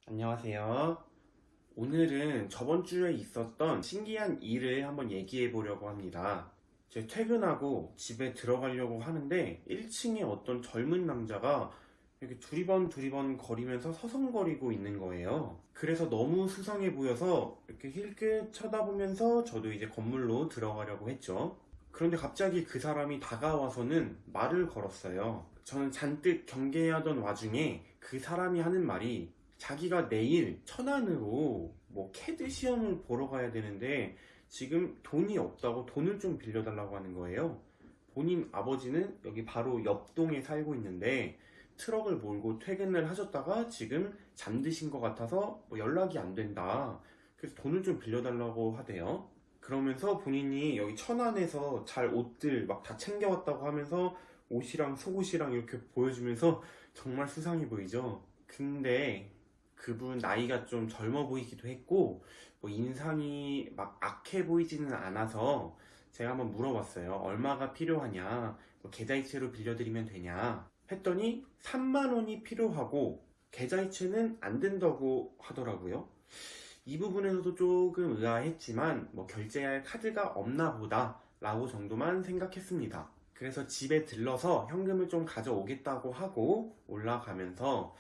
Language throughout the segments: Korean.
안녕하세요. 오늘은 저번 주에 있었던 신기한 일을 한번 얘기해 보려고 합니다. 제가 퇴근하고 집에 들어가려고 하는데 1층에 어떤 젊은 남자가 이렇게 두리번 거리면서 서성거리고 있는 거예요. 그래서 너무 수상해 보여서 이렇게 힐끗 쳐다보면서 저도 이제 건물로 들어가려고 했죠. 그런데 갑자기 그 사람이 다가와서는 말을 걸었어요. 저는 잔뜩 경계하던 와중에 그 사람이 하는 말이 자기가 내일 천안으로 뭐 캐드 시험을 보러 가야 되는데 지금 돈이 없다고 돈을 좀 빌려달라고 하는 거예요. 본인 아버지는 여기 바로 옆동에 살고 있는데 트럭을 몰고 퇴근을 하셨다가 지금 잠드신 것 같아서 뭐 연락이 안 된다. 그래서 돈을 좀 빌려달라고 하대요. 그러면서 본인이 여기 천안에서 잘 옷들 막 다 챙겨왔다고 하면서 옷이랑 속옷이랑 이렇게 보여주면서 정말 수상해 보이죠. 근데 그분 나이가 좀 젊어 보이기도 했고 뭐 인상이 막 악해 보이지는 않아서 제가 한번 물어봤어요. 얼마가 필요하냐? 뭐 계좌이체로 빌려드리면 되냐? 했더니 3만 원이 필요하고 계좌이체는 안 된다고 하더라고요. 이 부분에서도 조금 의아했지만 뭐 결제할 카드가 없나 보다 라고 정도만 생각했습니다. 그래서 집에 들러서 현금을 좀 가져오겠다고 하고 올라가면서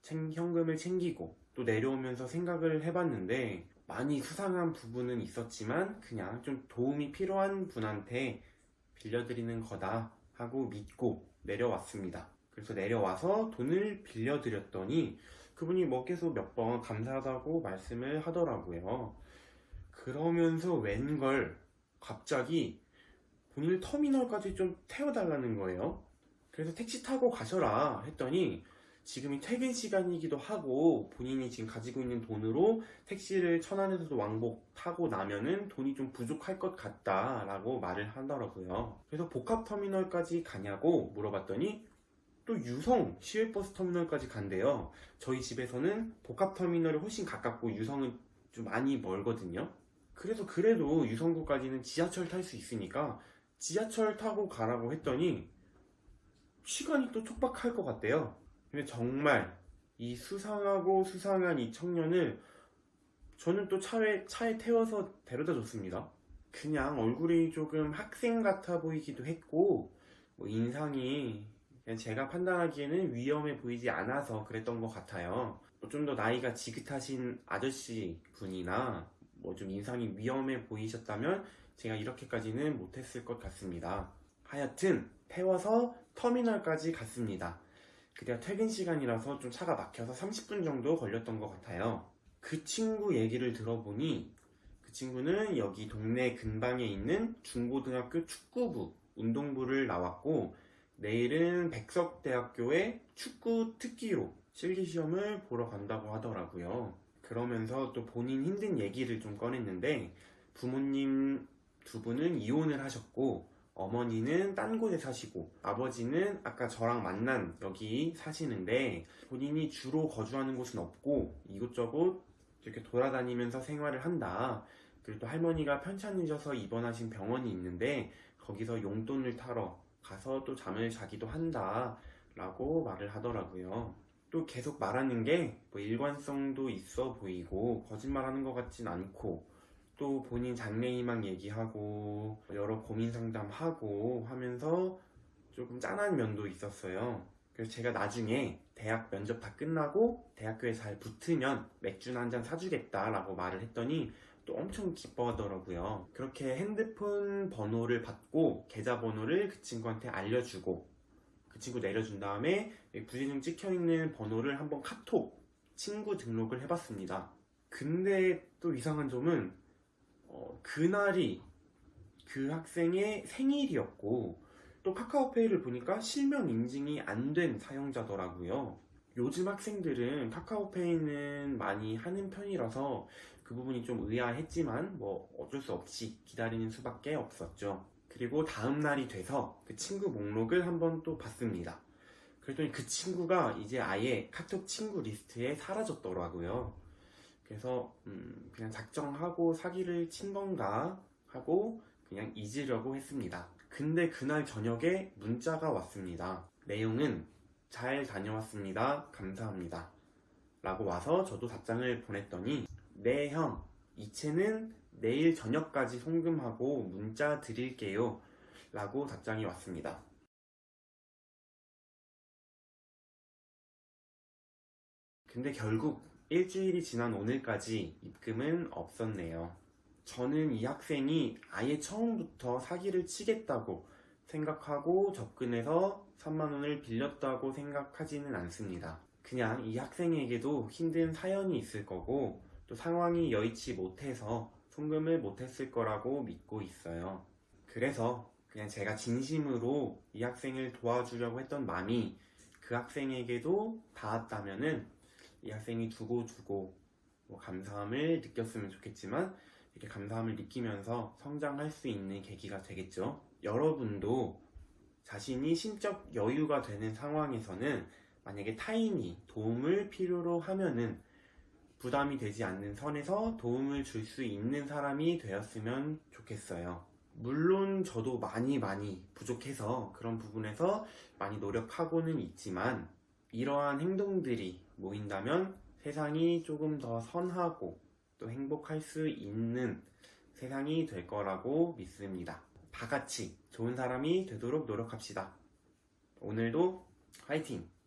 현금을 챙기고 또 내려오면서 생각을 해봤는데 많이 수상한 부분은 있었지만 그냥 좀 도움이 필요한 분한테 빌려드리는 거다 하고 믿고 내려왔습니다. 그래서 내려와서 돈을 빌려드렸더니 그분이 뭐 계속 몇 번 감사하다고 말씀을 하더라고요. 그러면서 웬걸 갑자기 본인을 터미널까지 좀 태워달라는 거예요. 그래서 택시 타고 가셔라 했더니 지금이 퇴근 시간이기도 하고 본인이 지금 가지고 있는 돈으로 택시를 천안에서도 왕복 타고 나면은 돈이 좀 부족할 것 같다라고 말을 하더라고요. 그래서 복합터미널까지 가냐고 물어봤더니 또 유성 시외버스 터미널까지 간대요. 저희 집에서는 복합터미널이 훨씬 가깝고 유성은 좀 많이 멀거든요. 그래서 그래도 유성구까지는 지하철 탈 수 있으니까 지하철 타고 가라고 했더니 시간이 또 촉박할 것 같대요. 근데 정말 이 수상하고 수상한 이 청년을 저는 또 차에 태워서 데려다 줬습니다. 그냥 얼굴이 조금 학생 같아 보이기도 했고 뭐 인상이 그냥 제가 판단하기에는 위험해 보이지 않아서 그랬던 것 같아요. 좀 더 나이가 지긋하신 아저씨 분이나 뭐 좀 인상이 위험해 보이셨다면 제가 이렇게까지는 못했을 것 같습니다. 하여튼 태워서 터미널까지 갔습니다. 그때가 퇴근 시간이라서 좀 차가 막혀서 30분 정도 걸렸던 것 같아요. 그 친구 얘기를 들어보니 그 친구는 여기 동네 근방에 있는 중고등학교 축구부, 운동부를 나왔고 내일은 백석대학교의 축구 특기로 실기시험을 보러 간다고 하더라고요. 그러면서 또 본인 힘든 얘기를 좀 꺼냈는데 부모님 두 분은 이혼을 하셨고 어머니는 딴 곳에 사시고 아버지는 아까 저랑 만난 여기 사시는데 본인이 주로 거주하는 곳은 없고 이곳저곳 이렇게 돌아다니면서 생활을 한다. 그리고 또 할머니가 편찮으셔서 입원하신 병원이 있는데 거기서 용돈을 타러 가서 또 잠을 자기도 한다 라고 말을 하더라고요. 또 계속 말하는 게 뭐 일관성도 있어 보이고 거짓말하는 것 같진 않고 또 본인 장래희망 얘기하고 여러 고민 상담하고 하면서 조금 짠한 면도 있었어요. 그래서 제가 나중에 대학 면접 다 끝나고 대학교에 잘 붙으면 맥주나 한 잔 사주겠다라고 말을 했더니 또 엄청 기뻐하더라고요. 그렇게 핸드폰 번호를 받고 계좌번호를 그 친구한테 알려주고 그 친구 내려준 다음에 부재중 찍혀있는 번호를 한번 카톡 친구 등록을 해봤습니다. 근데 또 이상한 점은 그날이 그 학생의 생일이었고 또 카카오페이를 보니까 실명 인증이 안 된 사용자더라고요. 요즘 학생들은 카카오페이는 많이 하는 편이라서 그 부분이 좀 의아했지만 뭐 어쩔 수 없이 기다리는 수밖에 없었죠. 그리고 다음 날이 돼서 그 친구 목록을 한번 또 봤습니다. 그랬더니 그 친구가 이제 아예 카톡 친구 리스트에 사라졌더라고요. 그래서 그냥 작정하고 사기를 친 건가 하고 그냥 잊으려고 했습니다. 근데 그날 저녁에 문자가 왔습니다. 내용은 잘 다녀왔습니다. 감사합니다. 라고 와서 저도 답장을 보냈더니 네 형, 이체는 내일 저녁까지 송금하고 문자 드릴게요 라고 답장이 왔습니다. 근데 결국 일주일이 지난 오늘까지 입금은 없었네요. 저는 이 학생이 아예 처음부터 사기를 치겠다고 생각하고 접근해서 3만 원을 빌렸다고 생각하지는 않습니다. 그냥 이 학생에게도 힘든 사연이 있을 거고 또 상황이 여의치 못해서 송금을 못했을 거라고 믿고 있어요. 그래서 그냥 제가 진심으로 이 학생을 도와주려고 했던 마음이 그 학생에게도 닿았다면은 이 학생이 두고두고 감사함을 느꼈으면 좋겠지만 이렇게 감사함을 느끼면서 성장할 수 있는 계기가 되겠죠. 여러분도 자신이 심적 여유가 되는 상황에서는 만약에 타인이 도움을 필요로 하면은 부담이 되지 않는 선에서 도움을 줄 수 있는 사람이 되었으면 좋겠어요. 물론 저도 많이 부족해서 그런 부분에서 많이 노력하고는 있지만 이러한 행동들이 모인다면 세상이 조금 더 선하고 또 행복할 수 있는 세상이 될 거라고 믿습니다. 다 같이 좋은 사람이 되도록 노력합시다. 오늘도 화이팅!